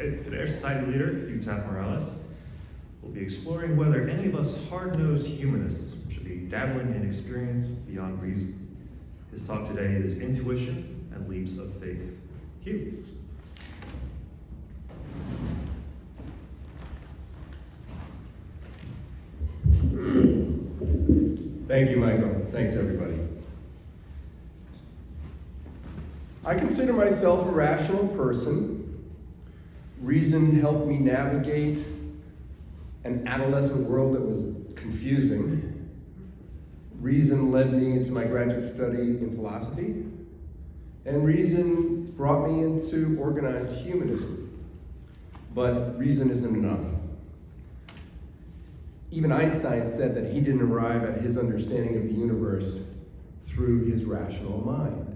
Great. Today our society leader, Hugh Taft-Morales, will be exploring whether any of us hard-nosed humanists should be dabbling in experience beyond reason. His talk today is Intuition and Leaps of Faith. Hugh. Thank you, Michael. Thanks, everybody. I consider myself a rational person. Reason helped me navigate an adolescent world that was confusing. Reason led me into my graduate study in philosophy. And reason brought me into organized humanism. But reason isn't enough. Even Einstein said that he didn't arrive at his understanding of the universe through his rational mind.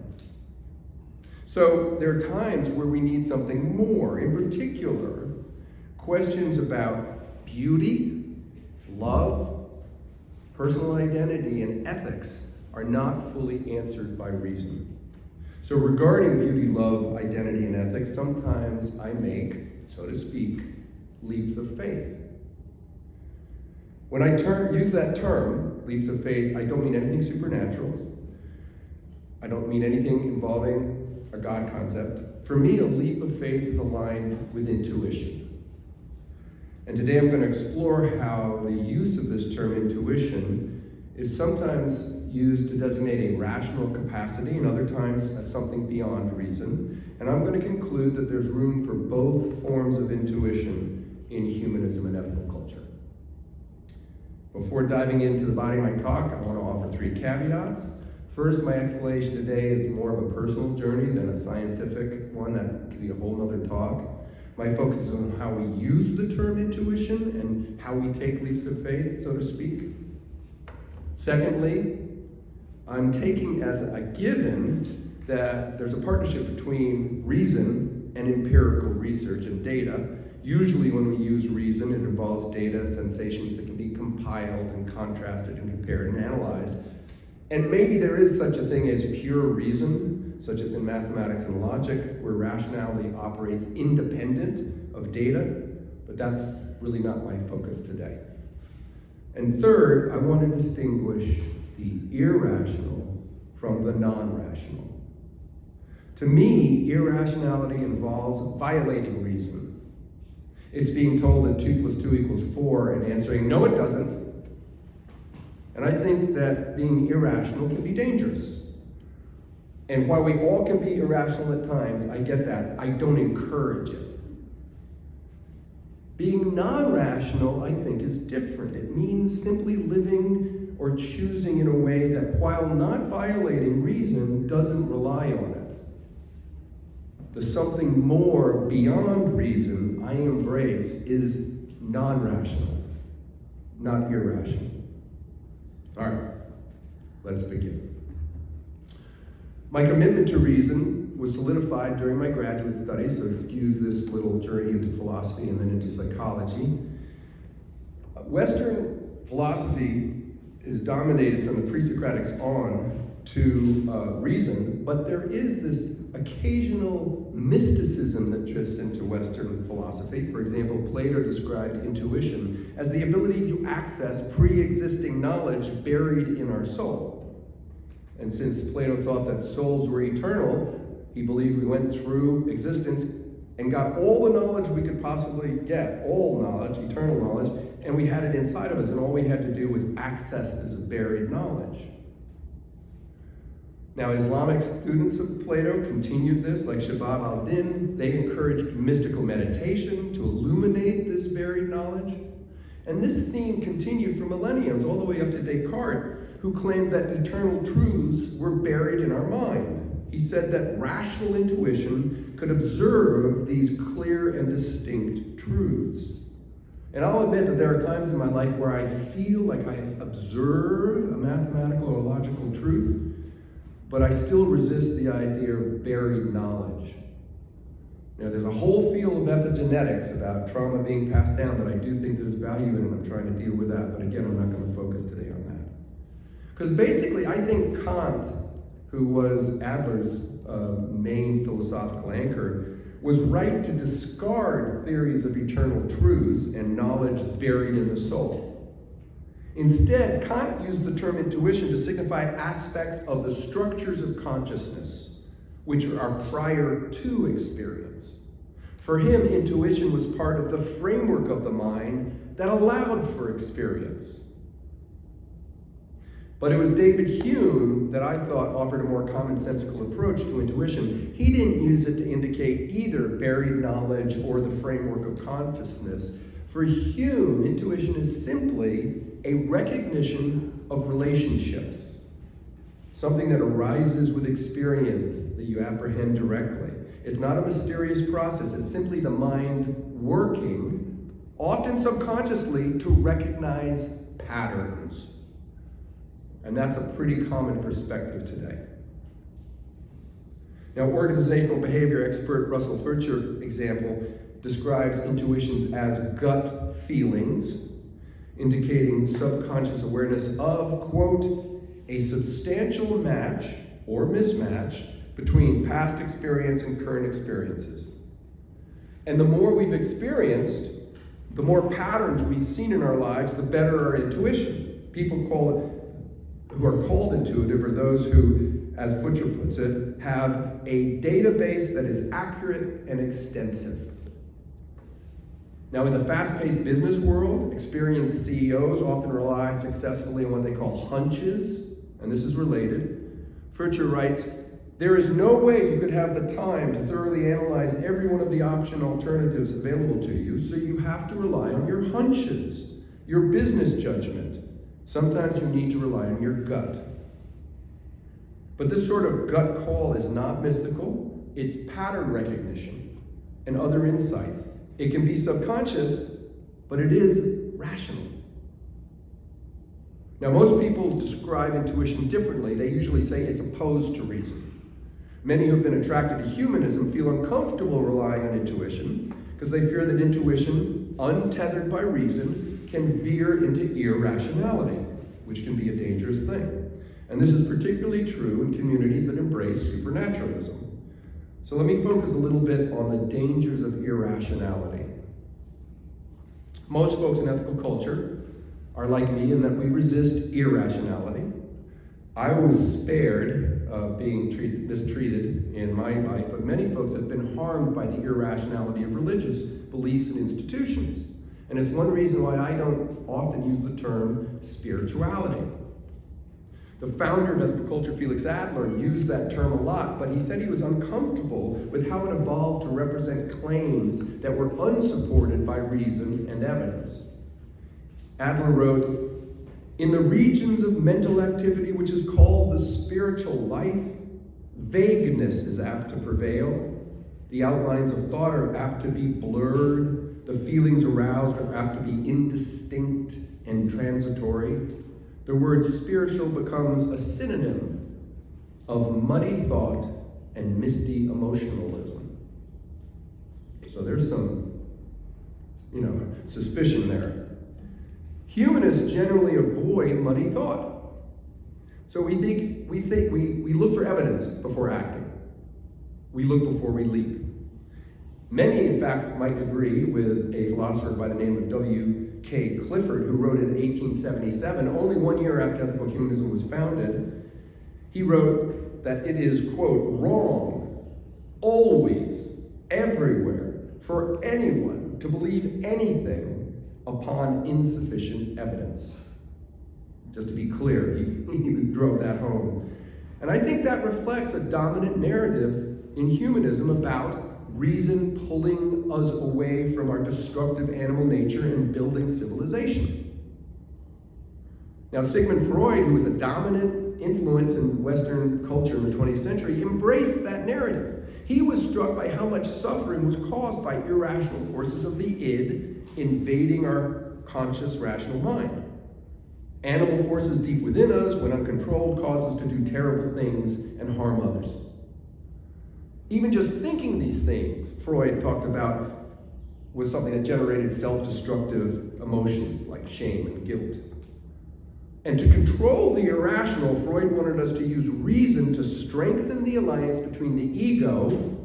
So there are times where we need something more. In particular, questions about beauty, love, personal identity, and ethics are not fully answered by reason. So regarding beauty, love, identity, and ethics, sometimes I make, so to speak, leaps of faith. When I use that term, leaps of faith, I don't mean anything supernatural. I don't mean anything involving a God concept. For me, a leap of faith is aligned with intuition. And today I'm going to explore how the use of this term intuition is sometimes used to designate a rational capacity and other times as something beyond reason. And I'm going to conclude that there's room for both forms of intuition in humanism and ethical culture. Before diving into the body of my talk, I want to offer 3 caveats. First, my explanation today is more of a personal journey than a scientific one. That could be a whole other talk. My focus is on how we use the term intuition and how we take leaps of faith, so to speak. Secondly, I'm taking as a given that there's a partnership between reason and empirical research and data. Usually when we use reason, it involves data, sensations that can be compiled and contrasted and compared and analyzed. And maybe there is such a thing as pure reason, such as in mathematics and logic, where rationality operates independent of data, but that's really not my focus today. And third, I want to distinguish the irrational from the non-rational. To me, irrationality involves violating reason. It's being told that 2 + 2 = 4 and answering, no, it doesn't. And I think that being irrational can be dangerous. And while we all can be irrational at times, I get that. I don't encourage it. Being non-rational, I think, is different. It means simply living or choosing in a way that, while not violating reason, doesn't rely on it. The something more beyond reason I embrace is non-rational, not irrational. All right, let's begin. My commitment to reason was solidified during my graduate studies, so excuse this little journey into philosophy and then into psychology. Western philosophy is dominated from the pre-Socratics on to reason, but there is this occasional mysticism that drifts into Western philosophy. For example, Plato described intuition as the ability to access pre-existing knowledge buried in our soul. And since Plato thought that souls were eternal, he believed we went through existence and got all the knowledge we could possibly get, all knowledge, eternal knowledge, and we had it inside of us, and all we had to do was access this buried knowledge. Now, Islamic students of Plato continued this, like Shabab al-Din. They encouraged mystical meditation to illuminate this buried knowledge. And this theme continued for millenniums, all the way up to Descartes, who claimed that eternal truths were buried in our mind. He said that rational intuition could observe these clear and distinct truths. And I'll admit that there are times in my life where I feel like I observe a mathematical or logical truth, but I still resist the idea of buried knowledge. Now, there's a whole field of epigenetics about trauma being passed down that I do think there's value in, and I'm trying to deal with that, but again, I'm not going to focus today on that. Because basically, I think Kant, who was Adler's main philosophical anchor, was right to discard theories of eternal truths and knowledge buried in the soul. Instead, Kant used the term intuition to signify aspects of the structures of consciousness, which are prior to experience. For him, intuition was part of the framework of the mind that allowed for experience. But it was David Hume that I thought offered a more commonsensical approach to intuition. He didn't use it to indicate either buried knowledge or the framework of consciousness. For Hume, intuition is simply a recognition of relationships, something that arises with experience that you apprehend directly. It's not a mysterious process. It's simply the mind working, often subconsciously, to recognize patterns. And that's a pretty common perspective today. Now, organizational behavior expert Russell Furcher, example, describes intuitions as gut feelings, indicating subconscious awareness of, quote, a substantial match or mismatch between past experience and current experiences. And the more we've experienced, the more patterns we've seen in our lives, the better our intuition. People who are called intuitive are those who, as Butcher puts it, have a database that is accurate and extensive. Now, in the fast-paced business world, experienced CEOs often rely successfully on what they call hunches, and this is related. Furcher writes, there is no way you could have the time to thoroughly analyze every one of the option alternatives available to you, so you have to rely on your hunches, your business judgment. Sometimes you need to rely on your gut. But this sort of gut call is not mystical. It's pattern recognition and other insights. It can be subconscious, but it is rational. Now, most people describe intuition differently. They usually say it's opposed to reason. Many who have been attracted to humanism feel uncomfortable relying on intuition because they fear that intuition, untethered by reason, can veer into irrationality, which can be a dangerous thing. And this is particularly true in communities that embrace supernaturalism. So let me focus a little bit on the dangers of irrationality. Most folks in ethical culture are like me in that we resist irrationality. I was spared of being mistreated in my life, but many folks have been harmed by the irrationality of religious beliefs and institutions. And it's one reason why I don't often use the term spirituality. The founder of ethical culture, Felix Adler, used that term a lot, but he said he was uncomfortable with how it evolved to represent claims that were unsupported by reason and evidence. Adler wrote, in the regions of mental activity which is called the spiritual life, vagueness is apt to prevail. The outlines of thought are apt to be blurred. The feelings aroused are apt to be indistinct and transitory. The word spiritual becomes a synonym of muddy thought and misty emotionalism. So there's some, suspicion there. Humanists generally avoid muddy thought. So we look for evidence before acting. We look before we leap. Many, in fact, might agree with a philosopher by the name of W.K. Clifford, who wrote in 1877, only 1 year after ethical humanism was founded. He wrote that it is, quote, wrong, always, everywhere, for anyone to believe anything upon insufficient evidence. Just to be clear, he drove that home. And I think that reflects a dominant narrative in humanism about reason pulling us away from our destructive animal nature and building civilization. Now, Sigmund Freud, who was a dominant influence in Western culture in the 20th century, embraced that narrative. He was struck by how much suffering was caused by irrational forces of the id invading our conscious, rational mind. Animal forces deep within us, when uncontrolled, cause us to do terrible things and harm others. Even just thinking these things, Freud talked about, was something that generated self-destructive emotions like shame and guilt. And to control the irrational, Freud wanted us to use reason to strengthen the alliance between the ego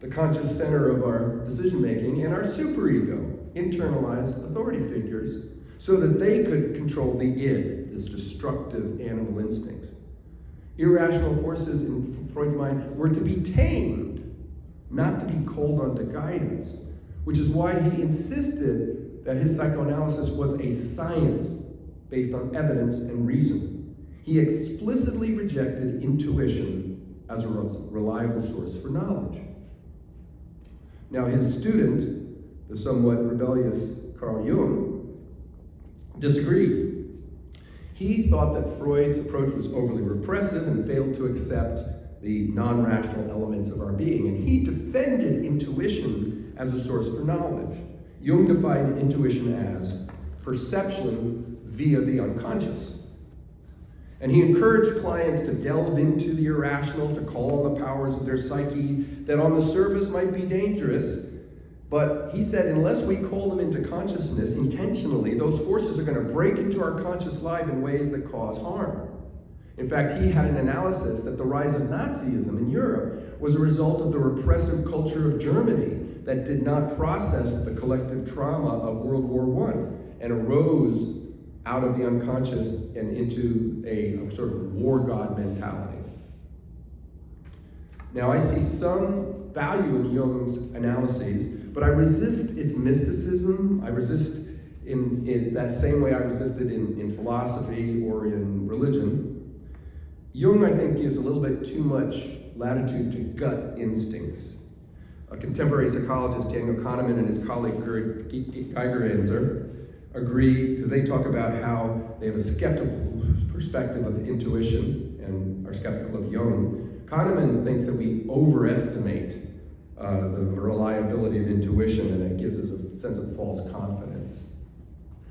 the conscious center of our decision-making, and our superego, internalized authority figures, so that they could control the id, this destructive animal instincts. Irrational forces in Freud's mind were to be tamed, not to be called on to guide us, which is why he insisted that his psychoanalysis was a science based on evidence and reason. He explicitly rejected intuition as a reliable source for knowledge. Now, his student, the somewhat rebellious Carl Jung, disagreed. He thought that Freud's approach was overly repressive and failed to accept the non-rational elements of our being, and he defended intuition as a source for knowledge. Jung defined intuition as perception via the unconscious. And he encouraged clients to delve into the irrational, to call on the powers of their psyche that on the surface might be dangerous. But he said, unless we call them into consciousness intentionally, those forces are going to break into our conscious life in ways that cause harm. In fact, he had an analysis that the rise of Nazism in Europe was a result of the repressive culture of Germany that did not process the collective trauma of World War I and arose out of the unconscious and into a sort of war god mentality. Now, I see some value in Jung's analyses, but I resist its mysticism. I resist in that same way I resisted in philosophy or in religion. Jung, I think, gives a little bit too much latitude to gut instincts. A contemporary psychologist, Daniel Kahneman, and his colleague Geiger agree, because they talk about how they have a skeptical perspective of intuition and are skeptical of Jung. Kahneman thinks that we overestimate the reliability of intuition, and it gives us a sense of false confidence.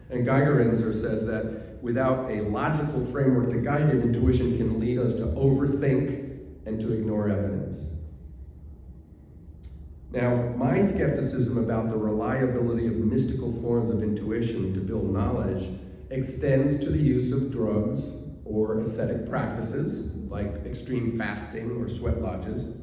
And Geiger says that without a logical framework to guide it, intuition can lead us to overthink and to ignore evidence. Now, my skepticism about the reliability of mystical forms of intuition to build knowledge extends to the use of drugs or ascetic practices, like extreme fasting or sweat lodges.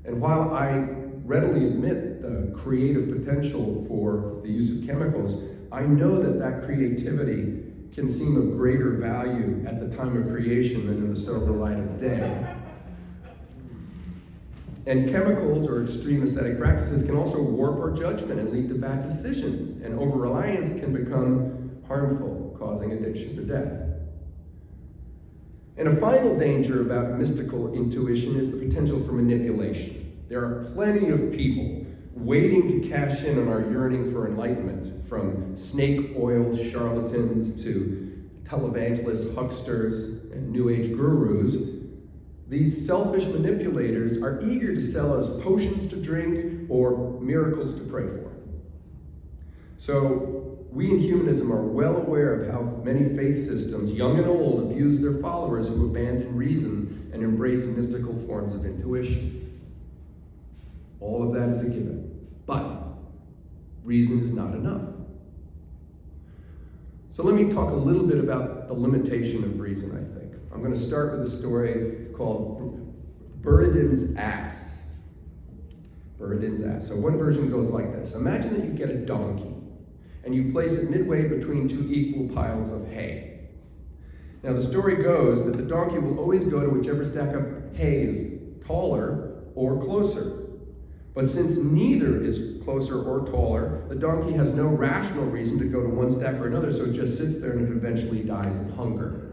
And while I readily admit the creative potential for the use of chemicals, I know that that creativity can seem of greater value at the time of creation than in the sober light of day. And chemicals or extreme ascetic practices can also warp our judgment and lead to bad decisions, and over-reliance can become harmful, causing addiction to death. And a final danger about mystical intuition is the potential for manipulation. There are plenty of people waiting to cash in on our yearning for enlightenment, from snake oil charlatans to televangelist hucksters and New Age gurus. These selfish manipulators are eager to sell us potions to drink or miracles to pray for. So we in humanism are well aware of how many faith systems, young and old, abuse their followers who abandon reason and embrace mystical forms of intuition. All of that is a given. But reason is not enough. So let me talk a little bit about the limitation of reason, I think. I'm going to start with a story called Buridan's Ass. Buridan's Ass. So one version goes like this. Imagine that you get a donkey and you place it midway between two equal piles of hay. Now the story goes that the donkey will always go to whichever stack of hay is taller or closer. But since neither is closer or taller, the donkey has no rational reason to go to one stack or another, so it just sits there and it eventually dies of hunger.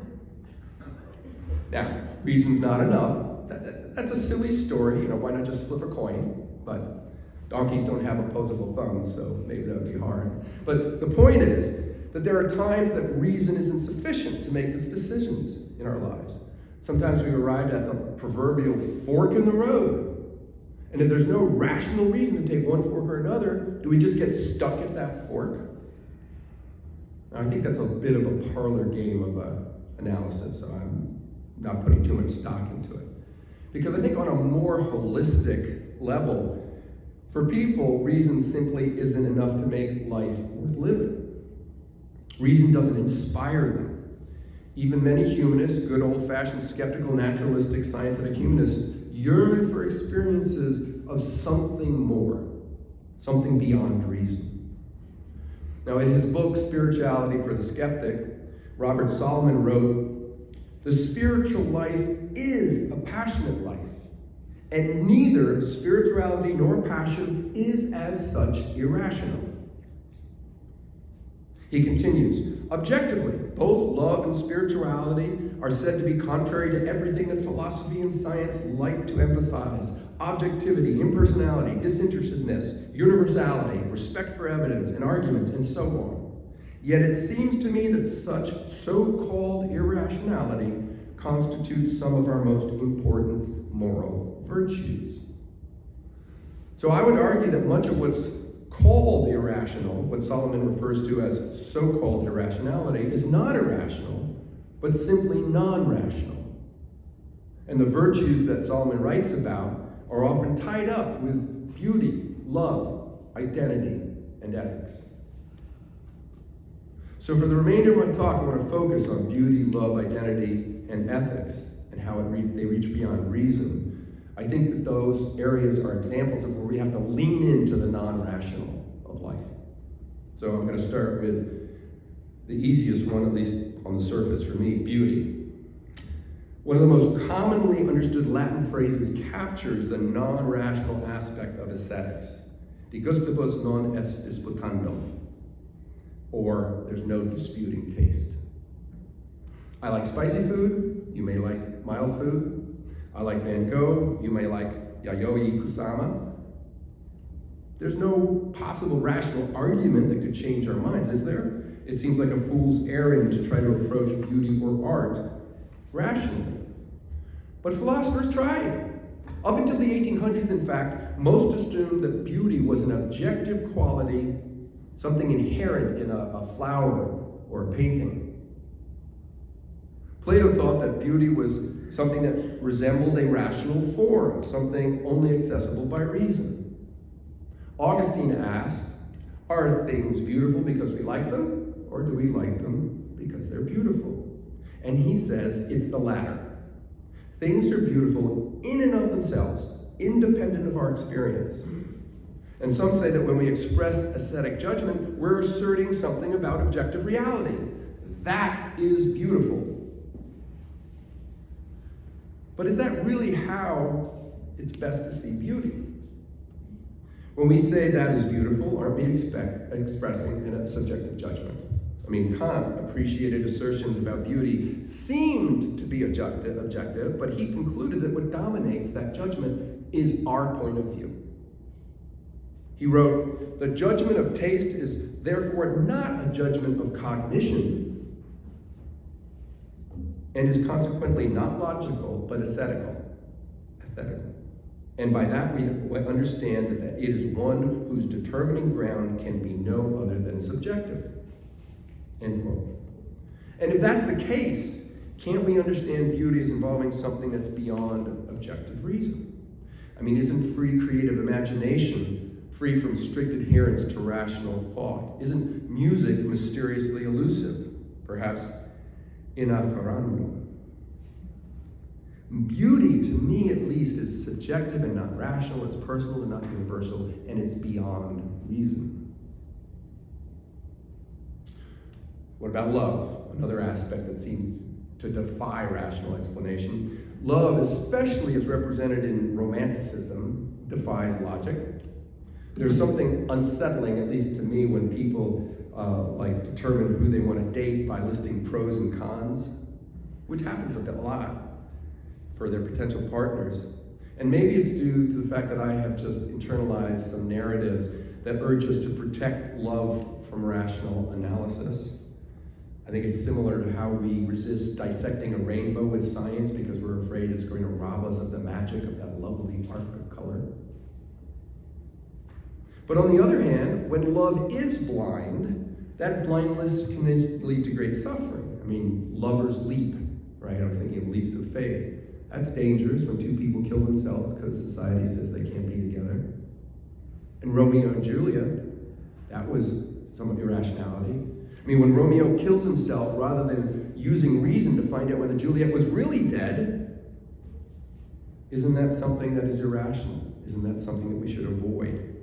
Now, reason's not enough. That's a silly story, why not just flip a coin? But donkeys don't have opposable thumbs, so maybe that would be hard. But the point is that there are times that reason isn't sufficient to make these decisions in our lives. Sometimes we arrive at the proverbial fork in the road. And if there's no rational reason to take one fork or another, do we just get stuck at that fork? Now, I think that's a bit of a parlor game of analysis, so I'm not putting too much stock into it. Because I think on a more holistic level, for people, reason simply isn't enough to make life worth living. Reason doesn't inspire them. Even many humanists, good old-fashioned skeptical, naturalistic, scientific humanists, yearn for experiences of something more, something beyond reason. Now, in his book, Spirituality for the Skeptic, Robert Solomon wrote, "The spiritual life is a passionate life, and neither spirituality nor passion is as such irrational." He continues, "Objectively, both love and spirituality are said to be contrary to everything that philosophy and science like to emphasize: objectivity, impersonality, disinterestedness, universality, respect for evidence and arguments, and so on. Yet it seems to me that such so-called irrationality constitutes some of our most important moral virtues." So I would argue that much of what's called irrational, what Solomon refers to as so-called irrationality, is not irrational, but simply non-rational. And the virtues that Solomon writes about are often tied up with beauty, love, identity, and ethics. So for the remainder of my talk, I want to focus on beauty, love, identity, and ethics, and how they reach beyond reason. I think that those areas are examples of where we have to lean into the non-rational of life. So I'm going to start with the easiest one, at least on the surface for me, beauty. One of the most commonly understood Latin phrases captures the non-rational aspect of aesthetics. De gustibus non est disputandum, or there's no disputing taste. I like spicy food, you may like mild food. I like Van Gogh, you may like Yayoi Kusama. There's no possible rational argument that could change our minds, is there? It seems like a fool's errand to try to approach beauty or art rationally. But philosophers tried. Up until the 1800s, in fact, most assumed that beauty was an objective quality, something inherent in a flower or a painting. Plato thought that beauty was something that resembled a rational form, something only accessible by reason. Augustine asks, are things beautiful because we like them, or do we like them because they're beautiful? And he says it's the latter. Things are beautiful in and of themselves, independent of our experience. And some say that when we express aesthetic judgment, we're asserting something about objective reality. That is beautiful. But is that really how it's best to see beauty? When we say that is beautiful, aren't we expressing a subjective judgment? I mean, Kant appreciated assertions about beauty seemed to be objective, but he concluded that what dominates that judgment is our point of view. He wrote, "The judgment of taste is therefore not a judgment of cognition, and is consequently not logical, but aesthetical. And by that we understand that it is one whose determining ground can be no other than subjective." End quote. And if that's the case, can't we understand beauty as involving something that's beyond objective reason? I mean, isn't free creative imagination free from strict adherence to rational thought? Isn't music mysteriously elusive, perhaps inafferrando? Beauty, to me at least, is subjective and not rational, it's personal and not universal, and it's beyond reason. What about love? Another aspect that seems to defy rational explanation. Love, especially as represented in Romanticism, defies logic. There's something unsettling, at least to me, when people determine who they want to date by listing pros and cons, which happens a lot for their potential partners. And maybe it's due to the fact that I have just internalized some narratives that urge us to protect love from rational analysis. I think it's similar to how we resist dissecting a rainbow with science because we're afraid it's going to rob us of the magic of that lovely arc of color. But on the other hand, when love is blind, that blindness can lead to great suffering. I mean, lovers leap, right? I was thinking of leaps of faith. That's dangerous when two people kill themselves because society says they can't be together. And Romeo and Juliet, that was some irrationality. I mean, when Romeo kills himself rather than using reason to find out whether Juliet was really dead, isn't that something that is irrational? Isn't that something that we should avoid?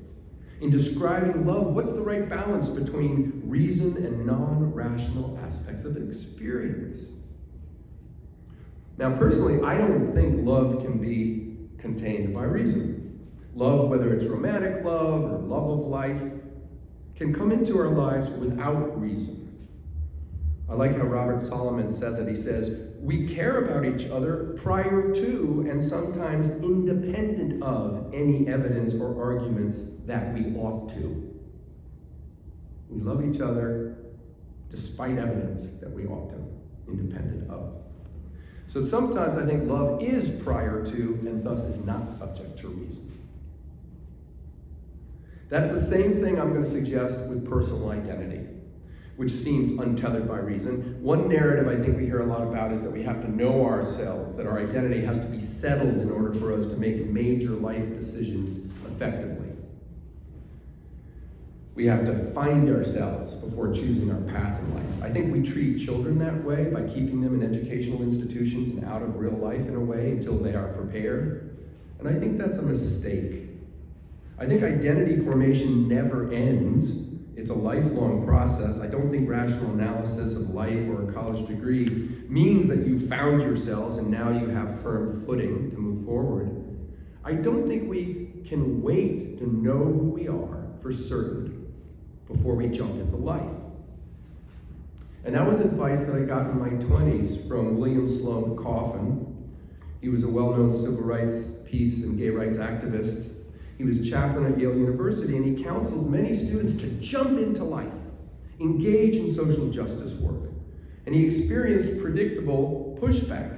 In describing love, what's the right balance between reason and non-rational aspects of experience? Now, personally, I don't think love can be contained by reason. Love, whether it's romantic love or love of life, can come into our lives without reason. I like how Robert Solomon says it. He says, we care about each other prior to and sometimes independent of any evidence or arguments that we ought to. We love each other despite evidence that we ought to, independent of. So sometimes I think love is prior to and thus is not subject to reason. That's the same thing I'm going to suggest with personal identity, which seems untethered by reason. One narrative I think we hear a lot about is that we have to know ourselves, that our identity has to be settled in order for us to make major life decisions effectively. We have to find ourselves before choosing our path in life. I think we treat children that way by keeping them in educational institutions and out of real life in a way until they are prepared. And I think that's a mistake. I think identity formation never ends. It's a lifelong process. I don't think rational analysis of life or a college degree means that you found yourselves and now you have firm footing to move forward. I don't think we can wait to know who we are for certain before we jump into life. And that was advice that I got in my 20s from William Sloane Coffin. He was a well-known civil rights, peace, and gay rights activist. He was chaplain at Yale University, and he counseled many students to jump into life, engage in social justice work. And he experienced predictable pushback.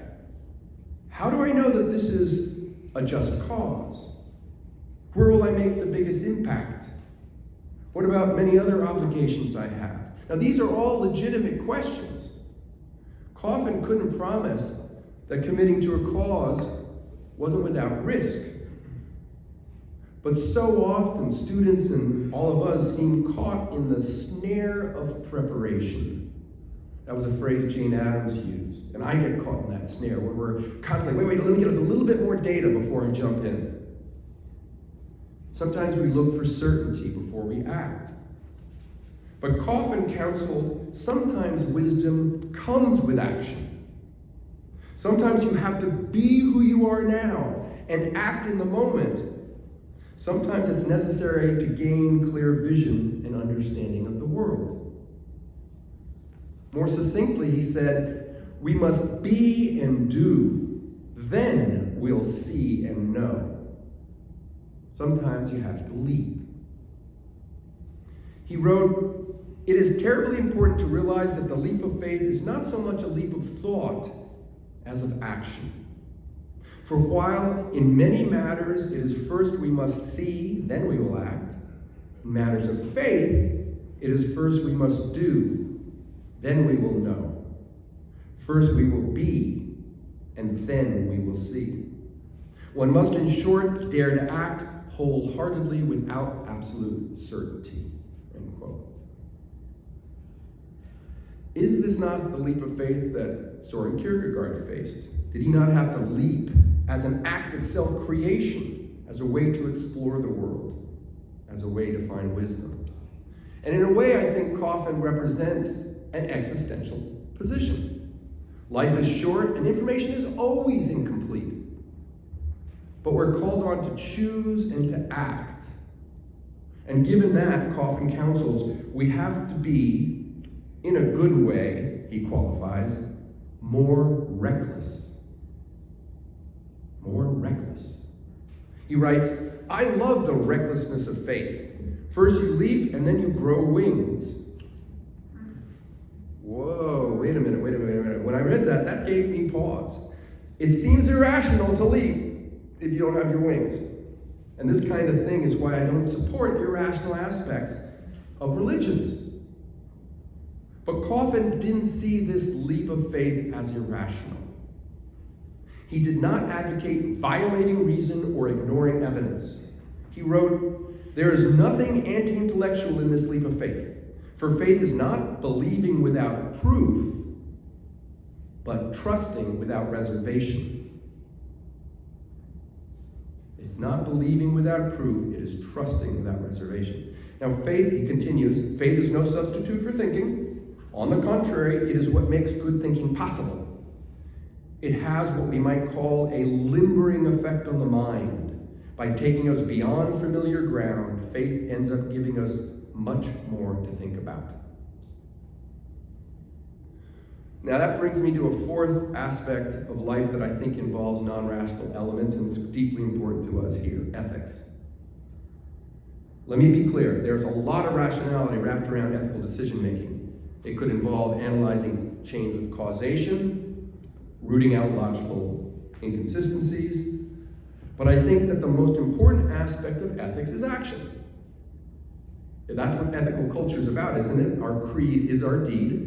How do I know that this is a just cause? Where will I make the biggest impact? What about many other obligations I have? Now, these are all legitimate questions. Coffin couldn't promise that committing to a cause wasn't without risk. But so often, students and all of us seem caught in the snare of preparation. That was a phrase Jane Addams used. And I get caught in that snare where we're constantly, wait, let me get a little bit more data before I jump in. Sometimes we look for certainty before we act. But Coffin counseled, sometimes wisdom comes with action. Sometimes you have to be who you are now and act in the moment. Sometimes it's necessary to gain clear vision and understanding of the world. More succinctly, he said, we must be and do, then we'll see and know. Sometimes you have to leap. He wrote, it is terribly important to realize that the leap of faith is not so much a leap of thought as of action. For while in many matters it is first we must see, then we will act, in matters of faith, it is first we must do, then we will know. First we will be, and then we will see. One must, in short, dare to act wholeheartedly without absolute certainty. End quote. Is this not the leap of faith that Soren Kierkegaard faced? Did he not have to leap as an act of self-creation, as a way to explore the world, as a way to find wisdom? And in a way, I think Coffin represents an existential position. Life is short and information is always incomplete. But we're called on to choose and to act. And given that, Coffin counsels, we have to be, in a good way, he qualifies, more reckless. More reckless. He writes, I love the recklessness of faith. First you leap and then you grow wings. Whoa, wait a minute. When I read that, that gave me pause. It seems irrational to leap if you don't have your wings. And this kind of thing is why I don't support irrational aspects of religions. But Coffin didn't see this leap of faith as irrational. He did not advocate violating reason or ignoring evidence. He wrote, there is nothing anti-intellectual in this leap of faith, for faith is not believing without proof, but trusting without reservation. If It's not believing without proof, it is trusting without reservation. Now faith, he continues, faith is no substitute for thinking. On the contrary, it is what makes good thinking possible. It has what we might call a limbering effect on the mind. By taking us beyond familiar ground, faith ends up giving us much more to think about. Now that brings me to a fourth aspect of life that I think involves non-rational elements and is deeply important to us here, ethics. Let me be clear, there's a lot of rationality wrapped around ethical decision-making. It could involve analyzing chains of causation, rooting out logical inconsistencies, but I think that the most important aspect of ethics is action. That's what ethical culture is about, isn't it? Our creed is our deed.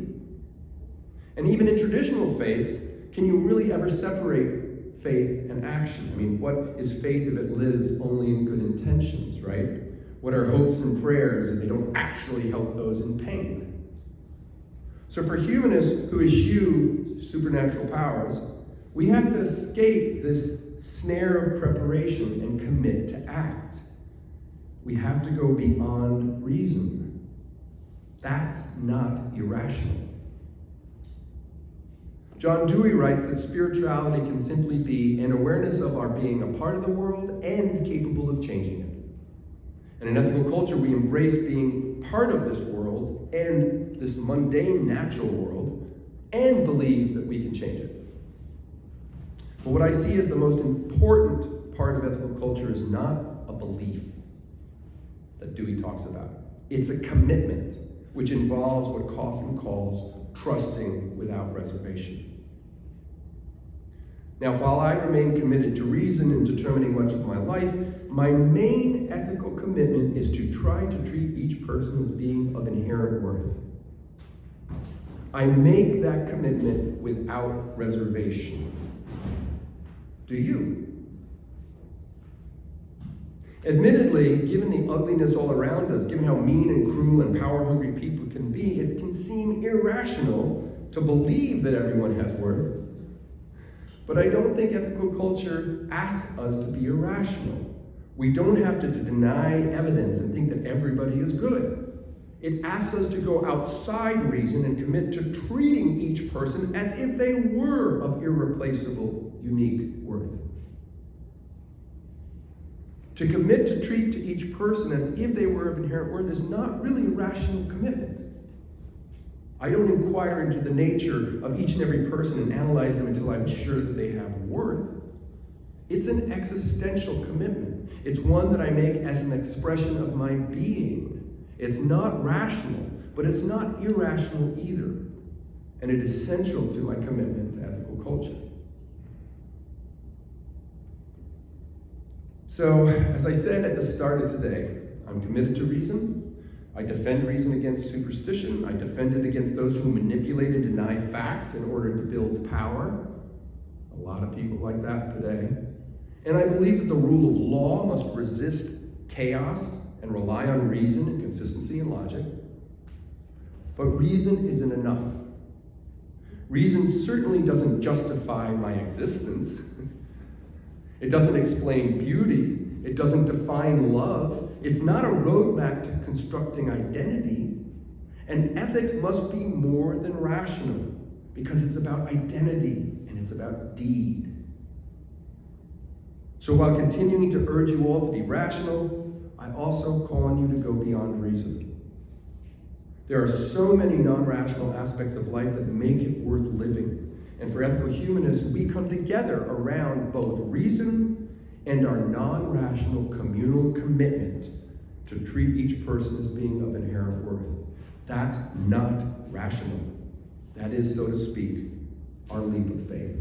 And even in traditional faiths, can you really ever separate faith and action? I mean, what is faith if it lives only in good intentions, right? What are hopes and prayers if they don't actually help those in pain? So for humanists who eschew supernatural powers, we have to escape this snare of preparation and commit to act. We have to go beyond reason. That's not irrational. John Dewey writes that spirituality can simply be an awareness of our being a part of the world and capable of changing it. And in ethical culture, we embrace being part of this world and this mundane natural world and believe that we can change it. But what I see as the most important part of ethical culture is not a belief that Dewey talks about. It's a commitment, which involves what Coffin calls trusting without reservation. Now, while I remain committed to reason in determining much of my life, my main ethical commitment is to try to treat each person as being of inherent worth. I make that commitment without reservation. Do you? Admittedly, given the ugliness all around us, given how mean and cruel and power-hungry people can be, it can seem irrational to believe that everyone has worth. But I don't think ethical culture asks us to be irrational. We don't have to deny evidence and think that everybody is good. It asks us to go outside reason and commit to treating each person as if they were of irreplaceable, unique worth. To commit to treat to each person as if they were of inherent worth is not really a rational commitment. I don't inquire into the nature of each and every person and analyze them until I'm sure that they have worth. It's an existential commitment. It's one that I make as an expression of my being. It's not rational, but it's not irrational either. And it is central to my commitment to ethical culture. So, as I said at the start of today, I'm committed to reason. I defend reason against superstition. I defend it against those who manipulate and deny facts in order to build power. A lot of people like that today. And I believe that the rule of law must resist chaos and rely on reason and consistency and logic. But reason isn't enough. Reason certainly doesn't justify my existence. It doesn't explain beauty. It doesn't define love. It's not a roadmap to constructing identity. And ethics must be more than rational, because it's about identity and it's about deed. So while continuing to urge you all to be rational, I also call on you to go beyond reason. There are so many non-rational aspects of life that make it worth living. And for ethical humanists, we come together around both reason and our non-rational communal commitment to treat each person as being of inherent worth. That's not rational. That is, so to speak, our leap of faith.